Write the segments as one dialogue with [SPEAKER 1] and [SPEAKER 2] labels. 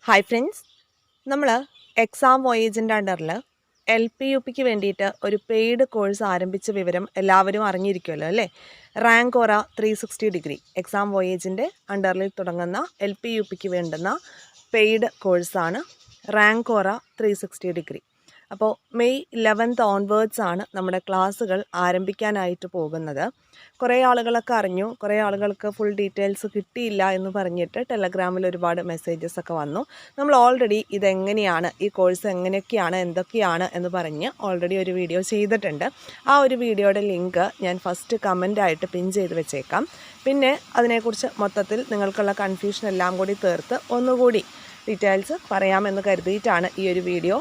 [SPEAKER 1] Hi friends, നമ്മൾ exam വോയേജിൻ്റെ അണ്ടറിൽ LP-UPക്ക് വേണ്ടിയിട്ട് ഒരു പെയ്ഡ് കോഴ്സ് ആരംഭിച്ച വിവരം എല്ലാവരും അറിഞ്ഞിരിക്കുമല്ലോ അല്ലേ. റാങ്കോറ 360 ഡിഗ്രി എക്സാം വോയേജിൻ്റെ അണ്ടറിൽ തുടങ്ങുന്ന LP-UPക്ക് വേണ്ടുന്ന പെയ്ഡ് കോഴ്സാണ് റാങ്കോറ 360 ഡിഗ്രി. അപ്പോൾ മെയ് 11th ഓൺവേർഡ്സ് ആണ് നമ്മുടെ ക്ലാസ്സുകൾ ആരംഭിക്കാനായിട്ട് പോകുന്നത്. കുറേ ആളുകളൊക്കെ അറിഞ്ഞു, കുറേ ആളുകൾക്ക് ഫുൾ ഡീറ്റെയിൽസ് കിട്ടിയില്ല എന്ന് പറഞ്ഞിട്ട് ടെലഗ്രാമിൽ ഒരുപാട് മെസ്സേജസ് ഒക്കെ വന്നു. നമ്മൾ ഓൾറെഡി ഇതെങ്ങനെയാണ്, ഈ കോഴ്സ് എങ്ങനെയൊക്കെയാണ്, എന്തൊക്കെയാണ് എന്ന് പറഞ്ഞ് ഓൾറെഡി ഒരു വീഡിയോ ചെയ്തിട്ടുണ്ട്. ആ ഒരു വീഡിയോയുടെ ലിങ്ക് ഞാൻ ഫസ്റ്റ് കമൻ്റായിട്ട് പിൻ ചെയ്ത് വെച്ചേക്കാം. പിന്നെ അതിനെക്കുറിച്ച് മൊത്തത്തിൽ നിങ്ങൾക്കുള്ള കൺഫ്യൂഷൻ എല്ലാം കൂടി തീർത്ത് ഒന്നുകൂടി ഡീറ്റെയിൽസ് പറയാമെന്ന് കരുതിയിട്ടാണ് ഈ ഒരു വീഡിയോ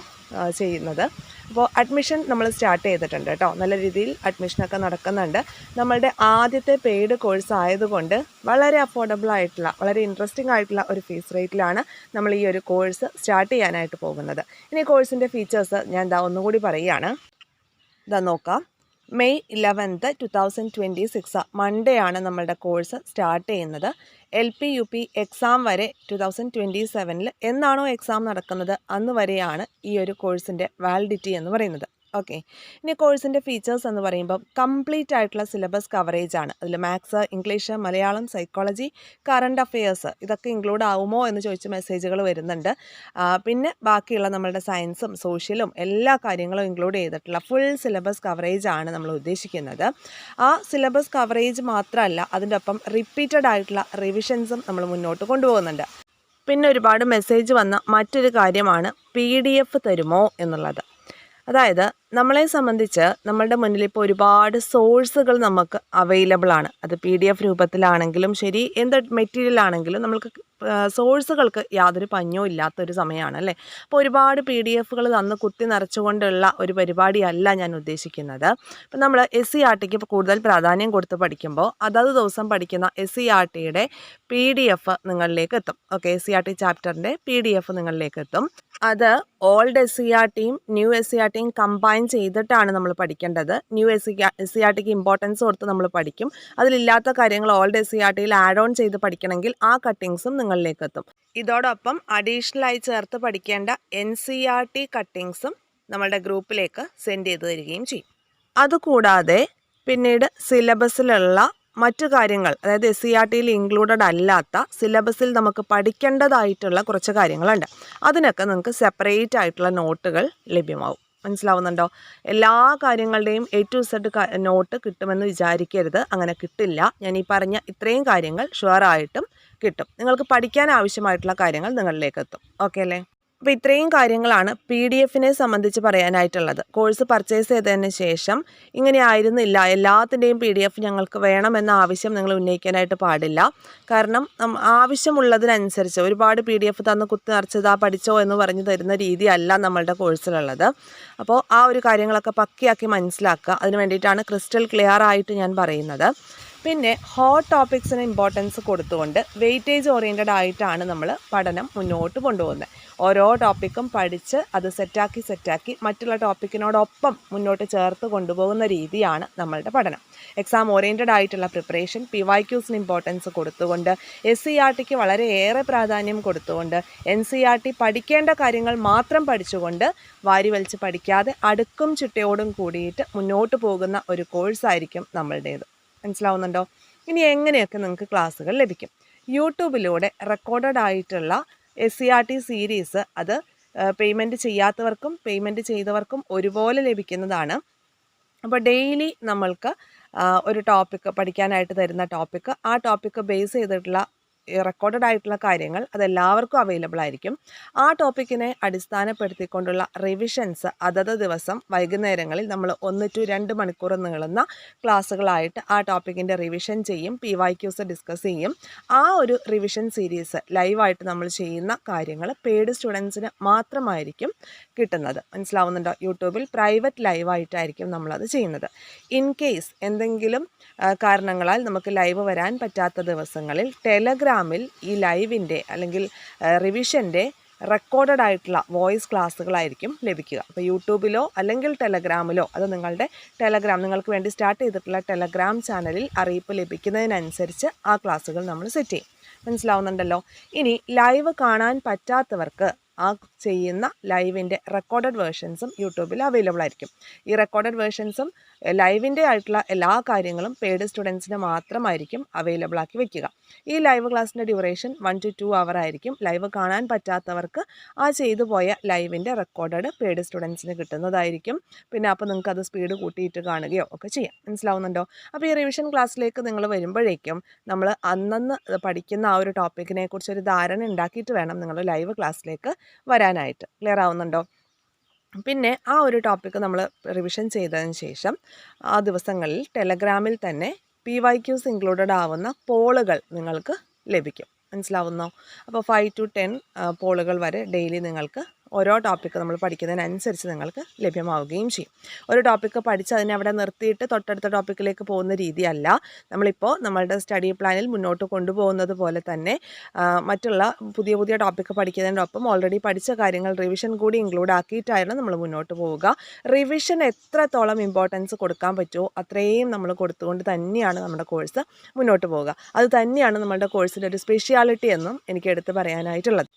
[SPEAKER 1] ചെയ്യുന്നത്. അപ്പോൾ അഡ്മിഷൻ നമ്മൾ സ്റ്റാർട്ട് ചെയ്തിട്ടുണ്ട് കേട്ടോ. നല്ല രീതിയിൽ അഡ്മിഷനൊക്കെ നടക്കുന്നുണ്ട്. നമ്മളുടെ ആദ്യത്തെ പെയ്ഡ് കോഴ്സ് ആയതുകൊണ്ട് വളരെ അഫോർഡബിൾ ആയിട്ടുള്ള, വളരെ ഇൻട്രസ്റ്റിംഗ് ആയിട്ടുള്ള ഒരു ഫീസ് റേറ്റിലാണ് നമ്മൾ ഈ ഒരു കോഴ്സ് സ്റ്റാർട്ട് ചെയ്യാനായിട്ട് പോകുന്നത്. ഇനി കോഴ്സിൻ്റെ ഫീച്ചേഴ്സ് ഞാൻ ഒന്നുകൂടി പറയുകയാണ്. നോക്കാം. മെയ് 11th 2026 മൺഡേ ആണ് നമ്മളുടെ കോഴ്സ് സ്റ്റാർട്ട് ചെയ്യുന്നത്. LP-UP എക്സാം വരെ 2027 എന്നാണോ എക്സാം നടക്കുന്നത് അന്ന് വരെയാണ് ഈ ഒരു കോഴ്സിൻ്റെ വാലിഡിറ്റി എന്ന് പറയുന്നത്. ഓക്കെ, ഇനി കോഴ്സിൻ്റെ ഫീച്ചേഴ്സ് എന്ന് പറയുമ്പോൾ കംപ്ലീറ്റ് ആയിട്ടുള്ള സിലബസ് കവറേജ് ആണ്. അതിൽ maths, English, Malayalam, psychology, current affairs ഇതൊക്കെ ഇൻക്ലൂഡ് ആവുമോ എന്ന് ചോദിച്ച് മെസ്സേജുകൾ വരുന്നുണ്ട്. പിന്നെ ബാക്കിയുള്ള നമ്മളുടെ സയൻസും സോഷ്യലും എല്ലാ കാര്യങ്ങളും ഇൻക്ലൂഡ് ചെയ്തിട്ടുള്ള ഫുൾ സിലബസ് കവറേജ് ആണ് നമ്മൾ ഉദ്ദേശിക്കുന്നത്. ആ സിലബസ് കവറേജ് മാത്രമല്ല, അതിൻ്റെ ഒപ്പം റിപ്പീറ്റഡ് ആയിട്ടുള്ള റിവിഷൻസും നമ്മൾ മുന്നോട്ട് കൊണ്ടുപോകുന്നുണ്ട്. പിന്നെ ഒരുപാട് മെസ്സേജ് വന്ന മറ്റൊരു കാര്യമാണ് PDF തരുമോ എന്നുള്ളത്. അതായത് നമ്മളെ സംബന്ധിച്ച് നമ്മളുടെ മുന്നിൽ ഇപ്പോൾ ഒരുപാട് സോഴ്സുകൾ നമുക്ക് അവൈലബിൾ ആണ്. അത് PDF രൂപത്തിലാണെങ്കിലും ശരി, എന്ത് മെറ്റീരിയൽ ആണെങ്കിലും നമ്മൾക്ക് സോഴ്സുകൾക്ക് യാതൊരു പഞ്ഞവും ഇല്ലാത്തൊരു സമയമാണ് അല്ലേ. അപ്പോൾ ഒരുപാട് PDFകൾ തന്ന് കുത്തി നിറച്ചുകൊണ്ടുള്ള ഒരു പരിപാടിയല്ല ഞാൻ ഉദ്ദേശിക്കുന്നത്. ഇപ്പം നമ്മൾ SCERTക്ക് കൂടുതൽ പ്രാധാന്യം കൊടുത്ത് പഠിക്കുമ്പോൾ അതത് ദിവസം പഠിക്കുന്ന SCERTയുടെ PDF നിങ്ങളിലേക്ക് എത്തും. ഓക്കെ, SCERT ചാപ്റ്ററിൻ്റെ PDF നിങ്ങളിലേക്ക് എത്തും. അത് ഓൾഡ് SCERTയും ന്യൂ SCERTയും കമ്പൈൻ ചെയ്തിട്ടാണ് നമ്മൾ പഠിക്കേണ്ടത്. ന്യൂ SCERTക്ക് ഇമ്പോർട്ടൻസ് കൊടുത്ത് നമ്മൾ പഠിക്കും. അതിലില്ലാത്ത കാര്യങ്ങൾ ഓൾഡ് SCERTയിൽ ആഡ് ഓൺ ചെയ്ത് പഠിക്കണമെങ്കിൽ ആ കട്ടിങ്സും നിങ്ങളിലേക്ക് എത്തും. ഇതോടൊപ്പം അഡീഷണലായി ചേർത്ത് പഠിക്കേണ്ട NCERT കട്ടിങ്സും നമ്മളുടെ ഗ്രൂപ്പിലേക്ക് സെൻഡ് ചെയ്ത് തരികയും ചെയ്യും. അതുകൂടാതെ പിന്നീട് സിലബസിലുള്ള മറ്റു കാര്യങ്ങൾ, അതായത് SCERTയിൽ ഇൻക്ലൂഡഡ് അല്ലാത്ത സിലബസിൽ നമുക്ക് പഠിക്കേണ്ടതായിട്ടുള്ള കുറച്ച് കാര്യങ്ങളുണ്ട്. അതിനൊക്കെ നിങ്ങൾക്ക് സെപ്പറേറ്റ് ആയിട്ടുള്ള നോട്ടുകൾ ലഭ്യമാവും. മനസ്സിലാവുന്നുണ്ടോ? എല്ലാ കാര്യങ്ങളുടെയും A to Z നോട്ട് കിട്ടുമെന്ന് വിചാരിക്കരുത്. അങ്ങനെ കിട്ടില്ല. ഞാൻ ഈ പറഞ്ഞ ഇത്രയും കാര്യങ്ങൾ ഷുവറായിട്ടും കിട്ടും. നിങ്ങൾക്ക് പഠിക്കാൻ ആവശ്യമായിട്ടുള്ള കാര്യങ്ങൾ നിങ്ങളിലേക്ക് എത്തും. ഓക്കെ അല്ലേ? അപ്പോൾ ഇത്രയും കാര്യങ്ങളാണ് PDF-നെ സംബന്ധിച്ച് പറയാനായിട്ടുള്ളത്. കോഴ്സ് പർച്ചേസ് ചെയ്തതിന് ശേഷം ഇങ്ങനെ ആയിരുന്നില്ല, എല്ലാത്തിൻ്റെയും PDF ഞങ്ങൾക്ക് വേണമെന്ന ആവശ്യം നിങ്ങൾ ഉന്നയിക്കാനായിട്ട് പാടില്ല. കാരണം ആവശ്യമുള്ളതിനനുസരിച്ച് ഒരുപാട് PDF തന്ന് കുത്തി നിറച്ചതാ പഠിച്ചോ എന്ന് പറഞ്ഞു തരുന്ന രീതിയല്ല നമ്മളുടെ കോഴ്സിലുള്ളത്. അപ്പോൾ ആ ഒരു കാര്യങ്ങളൊക്കെ പക്കയാക്കി മനസ്സിലാക്കുക. അതിന് വേണ്ടിയിട്ടാണ് ക്രിസ്റ്റൽ ക്ലിയർ ആയിട്ട് ഞാൻ പറയുന്നത്. പിന്നെ ഹോട്ട് ടോപ്പിക്സിന് ഇമ്പോർട്ടൻസ് കൊടുത്തുകൊണ്ട് വെയിറ്റേജ് ഓറിയൻറ്റഡ് ആയിട്ടാണ് നമ്മൾ പഠനം മുന്നോട്ട് കൊണ്ടുപോകുന്നത്. ഓരോ ടോപ്പിക്കും പഠിച്ച് അത് സെറ്റാക്കി മറ്റുള്ള ടോപ്പിക്കിനോടൊപ്പം മുന്നോട്ട് ചേർത്ത് കൊണ്ടുപോകുന്ന രീതിയാണ് നമ്മളുടെ പഠനം. എക്സാം ഓറിയൻറ്റഡ് ആയിട്ടുള്ള പ്രിപ്പറേഷൻ, PYQസിന് ഇമ്പോർട്ടൻസ് കൊടുത്തുകൊണ്ട്, SCERTക്ക് വളരെയേറെ പ്രാധാന്യം കൊടുത്തുകൊണ്ട്, NCERT പഠിക്കേണ്ട കാര്യങ്ങൾ മാത്രം പഠിച്ചുകൊണ്ട് വാരി വലിച്ച് പഠിക്കാതെ അടുക്കും ചിട്ടയോടും കൂടിയിട്ട് മുന്നോട്ട് പോകുന്ന ഒരു കോഴ്സായിരിക്കും നമ്മളുടേത്. മനസ്സിലാവുന്നുണ്ടോ? ഇനി എങ്ങനെയൊക്കെ നിങ്ങൾക്ക് ക്ലാസ്സുകൾ ലഭിക്കും? യൂട്യൂബിലൂടെ റെക്കോർഡഡ് ആയിട്ടുള്ള SCERT സീരീസ് അത് പേയ്മെൻറ്റ് ചെയ്യാത്തവർക്കും പേയ്മെൻറ്റ് ചെയ്തവർക്കും ഒരുപോലെ ലഭിക്കുന്നതാണ്. അപ്പോൾ ഡെയിലി നമ്മൾക്ക് ഒരു ടോപ്പിക്ക് പഠിക്കാനായിട്ട് തരുന്ന ടോപ്പിക്ക്, ആ ടോപ്പിക്ക് ബേസ് ചെയ്തിട്ടുള്ള റെക്കോർഡഡ് ആയിട്ടുള്ള കാര്യങ്ങൾ അതെല്ലാവർക്കും അവൈലബിൾ ആയിരിക്കും. ആ ടോപ്പിക്കിനെ അടിസ്ഥാനപ്പെടുത്തിക്കൊണ്ടുള്ള റിവിഷൻസ് അതത് ദിവസം വൈകുന്നേരങ്ങളിൽ നമ്മൾ 1 to 2 മണിക്കൂർ നീളുന്ന ക്ലാസ്സുകളായിട്ട് ആ ടോപ്പിക്കിൻ്റെ റിവിഷൻ ചെയ്യും, PYQs ഡിസ്കസ് ചെയ്യും. ആ ഒരു റിവിഷൻ സീരീസ് ലൈവായിട്ട് നമ്മൾ ചെയ്യുന്ന കാര്യങ്ങൾ പെയ്ഡ് സ്റ്റുഡൻസിന് മാത്രമായിരിക്കും കിട്ടുന്നത്. മനസ്സിലാവുന്നുണ്ടോ? യൂട്യൂബിൽ പ്രൈവറ്റ് ലൈവായിട്ടായിരിക്കും നമ്മളത് ചെയ്യുന്നത്. ഇൻ കേസ് എന്തെങ്കിലും കാരണങ്ങളാൽ നമുക്ക് ലൈവ് വരാൻ പറ്റാത്ത ദിവസങ്ങളിൽ ടെലഗ്രാമിൽ ഈ ലൈവിൻ്റെ അല്ലെങ്കിൽ റിവിഷൻ്റെ റെക്കോർഡഡ് ആയിട്ടുള്ള വോയിസ് ക്ലാസ്സുകളായിരിക്കും ലഭിക്കുക. അപ്പോൾ യൂട്യൂബിലോ അല്ലെങ്കിൽ ടെലഗ്രാമിലോ, അത് നിങ്ങളുടെ നിങ്ങൾക്ക് വേണ്ടി സ്റ്റാർട്ട് ചെയ്തിട്ടുള്ള ടെലഗ്രാം ചാനലിൽ അറിയിപ്പ് ലഭിക്കുന്നതിനനുസരിച്ച് ആ ക്ലാസ്സുകൾ നമ്മൾ സെറ്റ് ചെയ്യും. മനസ്സിലാവുന്നുണ്ടല്ലോ. ഇനി ലൈവ് കാണാൻ പറ്റാത്തവർക്ക് ആ ചെയ്യുന്ന ലൈവിൻ്റെ റെക്കോർഡഡ് വേർഷൻസും യൂട്യൂബിൽ അവൈലബിൾ ആയിരിക്കും. ഈ റെക്കോർഡഡ് വേർഷൻസും ലൈവിൻ്റെ ആയിട്ടുള്ള എല്ലാ കാര്യങ്ങളും പെയ്ഡ് സ്റ്റുഡൻസിന് മാത്രമായിരിക്കും അവൈലബിൾ ആക്കി വെക്കുക. ഈ ലൈവ് ക്ലാസ്സിൻ്റെ ഡ്യൂറേഷൻ 1 to 2 അവർ ആയിരിക്കും. ലൈവ് കാണാൻ പറ്റാത്തവർക്ക് ആ ചെയ്തു പോയ ലൈവിൻ്റെ റെക്കോർഡഡ് പെയ്ഡ് സ്റ്റുഡൻസിന് കിട്ടുന്നതായിരിക്കും. പിന്നെ അപ്പോൾ നിങ്ങൾക്ക് അത് സ്പീഡ് കൂട്ടിയിട്ട് കാണുകയോ ഒക്കെ ചെയ്യാം. മനസ്സിലാവുന്നുണ്ടോ? അപ്പോൾ ഈ റിവിഷൻ ക്ലാസ്സിലേക്ക് നിങ്ങൾ വരുമ്പോഴേക്കും നമ്മൾ അന്നന്ന് പഠിക്കുന്ന ആ ഒരു ടോപ്പിക്കിനെ കുറിച്ച് ഒരു ധാരണ ഉണ്ടാക്കിയിട്ട് വേണം നിങ്ങൾ ലൈവ് ക്ലാസ്സിലേക്ക് വരാനായിട്ട്. ക്ലിയർ ആവുന്നുണ്ടോ? പിന്നെ ആ ഒരു ടോപ്പിക്ക് നമ്മൾ റിവിഷൻ ചെയ്തതിന് ശേഷം ആ ദിവസങ്ങളിൽ ടെലഗ്രാമിൽ തന്നെ PYQs ഇൻക്ലൂഡഡ് ആവുന്ന പോളുകൾ നിങ്ങൾക്ക് ലഭിക്കും. മനസ്സിലാവുന്നോ? അപ്പോൾ 5 to 10 പോളുകൾ വരെ ഡെയിലി നിങ്ങൾക്ക് ഓരോ ടോപ്പിക്ക് നമ്മൾ പഠിക്കുന്നതിനനുസരിച്ച് നിങ്ങൾക്ക് ലഭ്യമാവുകയും ചെയ്യും. ഒരു ടോപ്പിക്ക് പഠിച്ച് അതിനെ അവിടെ നിർത്തിയിട്ട് തൊട്ടടുത്ത ടോപ്പിക്കിലേക്ക് പോകുന്ന രീതിയല്ല. നമ്മളിപ്പോൾ നമ്മളുടെ സ്റ്റഡി പ്ലാനിൽ മുന്നോട്ട് കൊണ്ടുപോകുന്നത് പോലെ തന്നെ മറ്റുള്ള പുതിയ പുതിയ ടോപ്പിക്ക് പഠിക്കുന്നതിനൊപ്പം ഓൾറെഡി പഠിച്ച കാര്യങ്ങൾ റിവിഷൻ കൂടി ഇൻക്ലൂഡ് ആക്കിയിട്ടാണ് നമ്മൾ മുന്നോട്ട് പോവുക. റിവിഷൻ എത്രത്തോളം ഇമ്പോർട്ടൻസ് കൊടുക്കാൻ പറ്റുമോ അത്രയും നമ്മൾ കൊടുത്തുകൊണ്ട് തന്നെയാണ് നമ്മുടെ കോഴ്സ് മുന്നോട്ട് പോവുക. അത് തന്നെയാണ് നമ്മളുടെ കോഴ്സിൻ്റെ ഒരു സ്പെഷ്യാലിറ്റി എന്നും എനിക്ക് എടുത്ത് പറയാനായിട്ടുള്ളത്.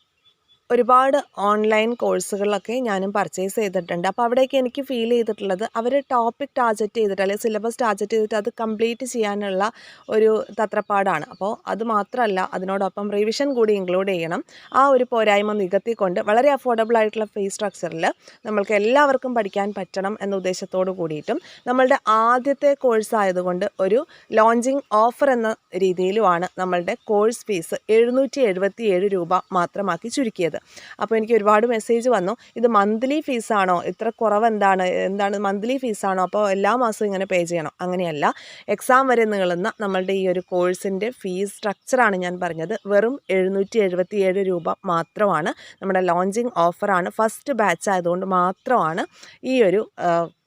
[SPEAKER 1] ഒരുപാട് ഓൺലൈൻ കോഴ്സുകളൊക്കെ ഞാനും പർച്ചേസ് ചെയ്തിട്ടുണ്ട്. അപ്പോൾ അവിടേക്ക് എനിക്ക് ഫീൽ ചെയ്തിട്ടുള്ളത് അവർ ടോപ്പിക് ടാർഗറ്റ് ചെയ്തിട്ട് അല്ലെങ്കിൽ സിലബസ് ടാർഗറ്റ് ചെയ്തിട്ട് അത് കംപ്ലീറ്റ് ചെയ്യാനുള്ള ഒരു തത്രപ്പാടാണ്. അപ്പോൾ അത് മാത്രമല്ല, അതിനോടൊപ്പം റിവിഷൻ കൂടി ഇൻക്ലൂഡ് ചെയ്യണം. ആ ഒരു പോരായ്മ നികത്തിക്കൊണ്ട് വളരെ അഫോർഡബിൾ ആയിട്ടുള്ള ഫീസ് സ്ട്രക്ചറിൽ നമ്മൾക്ക് എല്ലാവർക്കും പഠിക്കാൻ പറ്റണം എന്ന ഉദ്ദേശത്തോടു കൂടിയിട്ടും നമ്മളുടെ ആദ്യത്തെ കോഴ്സ് ആയതുകൊണ്ട് ഒരു ലോഞ്ചിങ് ഓഫർ എന്ന രീതിയിലുമാണ് നമ്മളുടെ കോഴ്സ് ഫീസ് 777 രൂപ മാത്രമാക്കി ചുരുക്കിയത്. അപ്പോൾ എനിക്ക് ഒരുപാട് മെസ്സേജ് വന്നു, ഇത് മന്ത്ലി ഫീസാണോ, ഇത്ര കുറവ് എന്താണ് മന്ത്ലി ഫീസാണോ, അപ്പോൾ എല്ലാ മാസവും ഇങ്ങനെ പേ ചെയ്യണം? അങ്ങനെയല്ല. എക്സാം വരെ നീളുന്ന നമ്മളുടെ ഈ ഒരു കോഴ്സിൻ്റെ ഫീസ് സ്ട്രക്ചറാണ് ഞാൻ പറഞ്ഞത്. വെറും 777 രൂപ മാത്രമാണ്. നമ്മുടെ ലോഞ്ചിങ് ഓഫറാണ്. ഫസ്റ്റ് ബാച്ച് ആയതുകൊണ്ട് മാത്രമാണ് ഈ ഒരു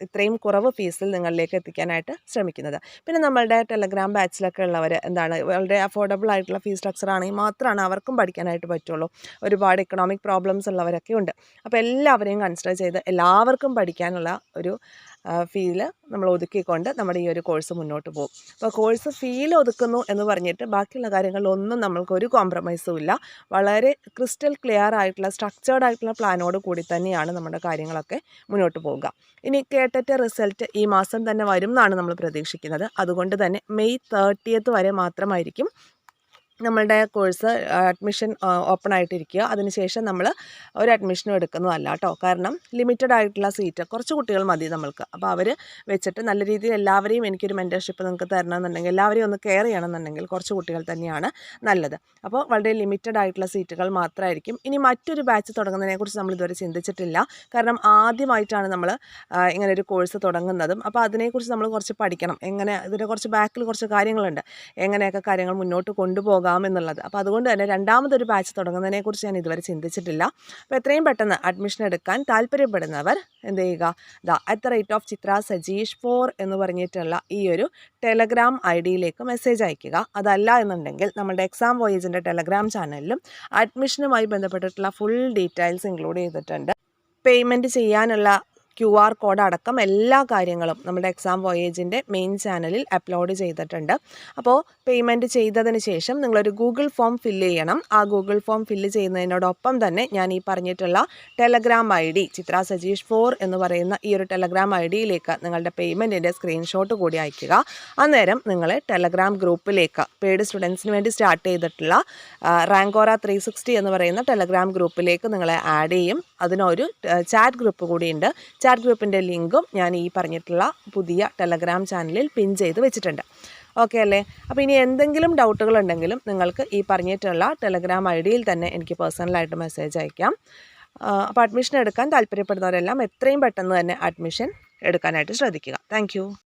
[SPEAKER 1] ഇത്രയും കുറവ് ഫീസിൽ നിങ്ങളിലേക്ക് എത്തിക്കാനായിട്ട് ശ്രമിക്കുന്നത്. പിന്നെ നമ്മളുടെ ടെലഗ്രാം ബാച്ചിലൊക്കെ ഉള്ളവർ വളരെ അഫോർഡബിൾ ആയിട്ടുള്ള ഫീസ് സ്ട്രക്ചർ ആണെങ്കിൽ മാത്രമാണ് അവർക്കും പഠിക്കാനായിട്ട് പറ്റുള്ളൂ. ഒരുപാട് എക്കണോമിക് പ്രോബ്ലംസ് ഉള്ളവരൊക്കെ ഉണ്ട്. അപ്പോൾ എല്ലാവരെയും കൺസിഡർ ചെയ്ത് എല്ലാവർക്കും പഠിക്കാനുള്ള ഒരു ഫീല് നമ്മൾ ഒതുക്കിക്കൊണ്ട് നമ്മുടെ ഈ ഒരു കോഴ്സ് മുന്നോട്ട് പോകും. അപ്പോൾ കോഴ്സ് ഫീൽ ഒതുക്കുന്നു എന്ന് പറഞ്ഞിട്ട് ബാക്കിയുള്ള കാര്യങ്ങളിലൊന്നും നമ്മൾക്കൊരു കോംപ്രമൈസും ഇല്ല. വളരെ ക്രിസ്റ്റൽ ക്ലിയർ ആയിട്ടുള്ള സ്ട്രക്ചേർഡ് ആയിട്ടുള്ള പ്ലാനോട് കൂടി തന്നെയാണ് നമ്മുടെ കാര്യങ്ങളൊക്കെ മുന്നോട്ട് പോവുക. ഇനി കേട്ടറ്റ് റിസൾട്ട് ഈ മാസം തന്നെ വരും എന്നാണ് നമ്മൾ പ്രതീക്ഷിക്കുന്നത്. അതുകൊണ്ട് തന്നെ മെയ് 30th വരെ മാത്രമായിരിക്കും നമ്മളുടെ കോഴ്സ് അഡ്മിഷൻ ഓപ്പൺ ആയിട്ടിരിക്കുക. അതിനുശേഷം നമ്മൾ ഒരു അഡ്മിഷനും എടുക്കുന്നതല്ല കേട്ടോ. കാരണം ലിമിറ്റഡ് ആയിട്ടുള്ള സീറ്റ്, കുറച്ച് കുട്ടികൾ മതി നമ്മൾക്ക്. അപ്പോൾ അവർ വെച്ചിട്ട് നല്ല രീതിയിൽ എല്ലാവരെയും എനിക്കൊരു മെൻറ്റർഷിപ്പ് നിങ്ങൾക്ക് തരണമെന്നുണ്ടെങ്കിൽ, എല്ലാവരെയും ഒന്ന് കെയർ ചെയ്യണമെന്നുണ്ടെങ്കിൽ കുറച്ച് കുട്ടികൾ തന്നെയാണ് നല്ലത്. അപ്പോൾ വളരെ ലിമിറ്റഡ് ആയിട്ടുള്ള സീറ്റുകൾ മാത്രമായിരിക്കും. ഇനി മറ്റൊരു ബാച്ച് തുടങ്ങുന്നതിനെക്കുറിച്ച് നമ്മൾ ഇതുവരെ ചിന്തിച്ചിട്ടില്ല. കാരണം ആദ്യമായിട്ടാണ് നമ്മൾ ഇങ്ങനെ ഒരു കോഴ്സ് തുടങ്ങുന്നതും. അപ്പോൾ അതിനെക്കുറിച്ച് നമ്മൾ കുറച്ച് പഠിക്കണം. എങ്ങനെ ഇതിൻ്റെ കുറച്ച് ബാക്കിൽ കുറച്ച് കാര്യങ്ങളുണ്ട്, എങ്ങനെയൊക്കെ കാര്യങ്ങൾ മുന്നോട്ട് കൊണ്ടുപോകാം എന്നുള്ളത്. അപ്പോൾ അതുകൊണ്ട് തന്നെ രണ്ടാമതൊരു ബാച്ച് തുടങ്ങുന്നതിനെക്കുറിച്ച് ഞാൻ ഇതുവരെ ചിന്തിച്ചിട്ടില്ല. അപ്പോൾ എത്രയും പെട്ടെന്ന് അഡ്മിഷൻ എടുക്കാൻ താല്പര്യപ്പെടുന്നവർ എന്ത് ചെയ്യുക, @Chitra Sajeesh 4 എന്ന് പറഞ്ഞിട്ടുള്ള ഈ ഒരു ടെലഗ്രാം ID-യിലേക്ക് മെസ്സേജ് അയയ്ക്കുക. അതല്ല എന്നുണ്ടെങ്കിൽ നമ്മുടെ എക്സാം വോയേജിൻ്റെ ടെലഗ്രാം ചാനലിലും അഡ്മിഷനുമായി ബന്ധപ്പെട്ടിട്ടുള്ള ഫുൾ ഡീറ്റെയിൽസ് ഇൻക്ലൂഡ് ചെയ്തിട്ടുണ്ട്. പേയ്മെൻറ്റ് ചെയ്യാനുള്ള QR കോഡ് അടക്കം എല്ലാ കാര്യങ്ങളും നമ്മുടെ എക്സാം വോയേജിൻ്റെ മെയിൻ ചാനലിൽ അപ്ലോഡ് ചെയ്തിട്ടുണ്ട്. അപ്പോൾ പേയ്മെൻറ്റ് ചെയ്തതിന് ശേഷം നിങ്ങളൊരു ഗൂഗിൾ ഫോം ഫില്ല് ചെയ്യണം. ആ ഗൂഗിൾ ഫോം ഫില്ല് ചെയ്യുന്നതിനോടൊപ്പം തന്നെ ഞാൻ ഈ പറഞ്ഞിട്ടുള്ള ടെലഗ്രാം ID Chitra Sajeesh 4 എന്ന് പറയുന്ന ഈ ഒരു ടെലഗ്രാം ID-യിലേക്ക് നിങ്ങളുടെ പേയ്മെൻറ്റിൻ്റെ സ്ക്രീൻഷോട്ട് കൂടി അയയ്ക്കുക. അന്നേരം നിങ്ങളെ ടെലഗ്രാം ഗ്രൂപ്പിലേക്ക് പെയ്ഡ് സ്റ്റുഡൻസിന് വേണ്ടി സ്റ്റാർട്ട് ചെയ്തിട്ടുള്ള റാങ്കോറ 360 എന്ന് പറയുന്ന ടെലഗ്രാം ഗ്രൂപ്പിലേക്ക് നിങ്ങളെ ആഡ് ചെയ്യും. അതിനൊരു ചാറ്റ് ഗ്രൂപ്പ് കൂടിയുണ്ട്. ചാറ്റ് ഗ്രൂപ്പിൻ്റെ ലിങ്കും ഞാൻ ഈ പറഞ്ഞിട്ടുള്ള പുതിയ ടെലഗ്രാം ചാനലിൽ പിൻ ചെയ്ത് വെച്ചിട്ടുണ്ട്. ഓക്കെ അല്ലേ? അപ്പോൾ ഇനി എന്തെങ്കിലും ഡൗട്ടുകൾ ഉണ്ടെങ്കിലും നിങ്ങൾക്ക് ഈ പറഞ്ഞിട്ടുള്ള ടെലഗ്രാം ID-യിൽ തന്നെ എനിക്ക് പേഴ്സണലായിട്ട് മെസ്സേജ് അയക്കാം. അപ്പോൾ അഡ്മിഷൻ എടുക്കാൻ താല്പര്യപ്പെടുന്നവരെല്ലാം എത്രയും പെട്ടെന്ന് തന്നെ അഡ്മിഷൻ എടുക്കാനായിട്ട് ശ്രദ്ധിക്കുക. താങ്ക്